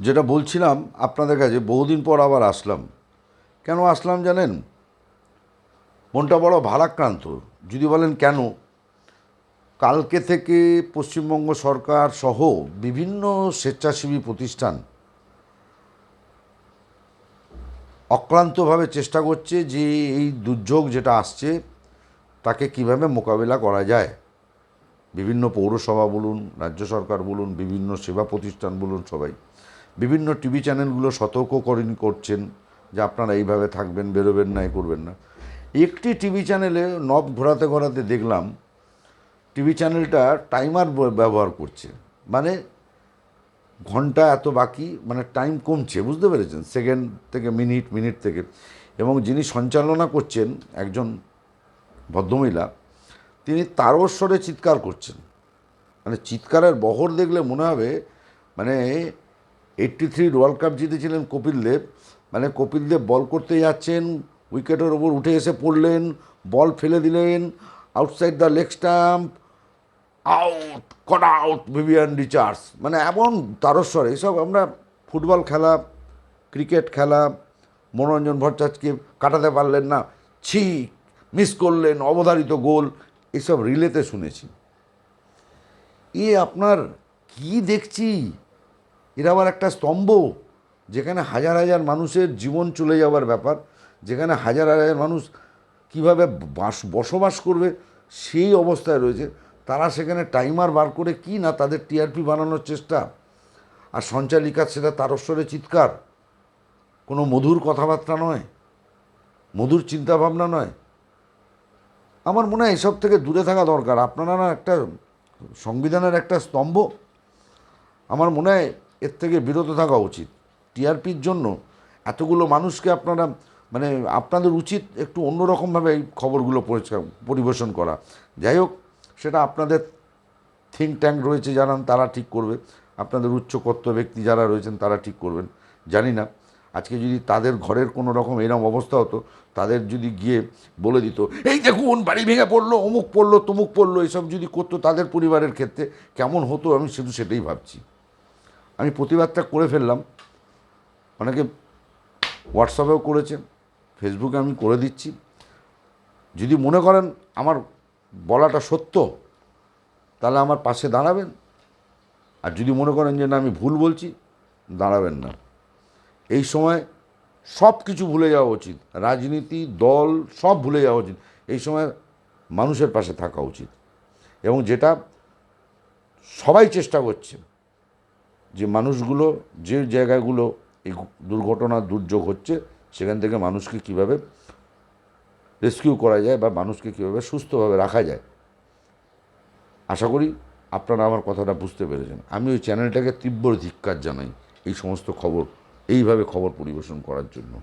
যেটা বলছিলাম আপনাদের কাছে, বহুদিন পর আবার আসলাম। কেন আসলাম জানেন? মনটা বড় ভারাক্রান্ত। যদি বলেন কেন, কালকে থেকে পশ্চিমবঙ্গ সরকার সহ বিভিন্ন স্বেচ্ছাসেবী প্রতিষ্ঠান অক্লান্তভাবে চেষ্টা করছে যে এই দুর্যোগ যেটা আসছে তাকে কিভাবে মোকাবিলা করা যায়। বিভিন্ন পৌরসভা বলুন, রাজ্য সরকার বলুন, বিভিন্ন সেবা প্রতিষ্ঠান বলুন, সবাই বিভিন্ন টিভি চ্যানেলগুলো সতর্ক করছেন যে আপনারা এইভাবে থাকবেন, বেরোবেন না, এ করবেন না। একটি টিভি চ্যানেলে নব ঘোরাতে ঘোরাতে দেখলাম টিভি চ্যানেলটা টাইমার ব্যবহার করছে। মানে ঘন্টা এত বাকি, মানে টাইম কমছে, বুঝতে পেরেছেন? সেকেন্ড থেকে মিনিট, মিনিট থেকে। এবং যিনি সঞ্চালনা করছেন, একজন ভদ্রমহিলা, তিনি তারস্বরে চিৎকার করছেন। মানে চিৎকারের বহর দেখলে মনে হবে মানে 83 ওয়ার্ল্ড কাপ জিতেছিলেন কপিল দেব। মানে কপিল দেব বল করতে যাচ্ছেন, উইকেটের ওপর উঠে এসে পড়লেন, বল ফেলে দিলেন, outside the leg stump, out, caught out Vivian Richards. মানে এমন তারস্বর। এইসব আমরা ফুটবল খেলা, ক্রিকেট খেলা, মনোরঞ্জন ভট্টাচার্যকে কাটাতে পারলেন না, ছি, মিস করলেন, অবধারিত গোল, এসব রিলেতে শুনেছি। আপনার কি দেখছি, এরা আবার একটা স্তম্ভ, যেখানে হাজার হাজার মানুষের জীবন চলে যাওয়ার ব্যাপার, যেখানে হাজার হাজার মানুষ কীভাবে বসবাস করবে সেই অবস্থায় রয়েছে, তারা সেখানে টাইমার বার করে কি না তাদের টিআরপি বানানোর চেষ্টা। আর সঞ্চালিকার সেটা তারস্বরে চিৎকার, কোনো মধুর কথাবার্তা নয়, মধুর চিন্তাভাবনা নয়। আমার মনে হয় এসব থেকে দূরে থাকা দরকার। আপনারা না একটা সংবিধানের একটা স্তম্ভ, আমার মনে হয় এর থেকে বিরত থাকা উচিত। টিআরপির জন্য এতগুলো মানুষকে আপনারা, মানে আপনাদের উচিত একটু অন্যরকমভাবে এই খবরগুলো পরিবেশন করা। যাই হোক, সেটা আপনাদের থিঙ্ক ট্যাঙ্ক রয়েছে যারা, তারা ঠিক করবে। আপনাদের উচ্চকর্ত ব্যক্তি যারা রয়েছেন তারা ঠিক করবেন, জানি না। আজকে যদি তাদের ঘরের কোনো রকম এরকম অবস্থা হতো, তাদের যদি গিয়ে বলে দিত এই দেখুন বাড়ি ভেঙে পড়লো, অমুক পড়লো, তমুক পড়লো, এসব যদি করতো তাদের পরিবারের ক্ষেত্রে কেমন হতো, আমি শুধু সেটাই ভাবছি। আমি প্রতিবাদটা করে ফেললাম, অনেকে হোয়াটসঅ্যাপেও করেছে, ফেসবুকে আমি করে দিচ্ছি। যদি মনে করেন আমার বলাটা সত্য, তাহলে আমার পাশে দাঁড়াবেন। আর যদি মনে করেন যে না আমি ভুল বলছি, দাঁড়াবেন না। এই সময় সব কিছু ভুলে যাওয়া উচিত, রাজনীতি, দল, সব ভুলে যাওয়া উচিত। এই সময় মানুষের পাশে থাকা উচিত। এবং যেটা সবাই চেষ্টা করছে, যে মানুষগুলো যে জায়গাগুলো এই দুর্ঘটনা, দুর্যোগ হচ্ছে, সেখান থেকে মানুষকে কীভাবে রেস্কিউ করা যায় বা মানুষকে কীভাবে সুস্থভাবে রাখা যায়। আশা করি আপনারা আমার কথাটা বুঝতে পেরেছেন। আমি ওই চ্যানেলটাকে তীব্র ধিক্কার জানাই এই সমস্ত খবর, এইভাবে খবর পরিবেশন করার জন্য।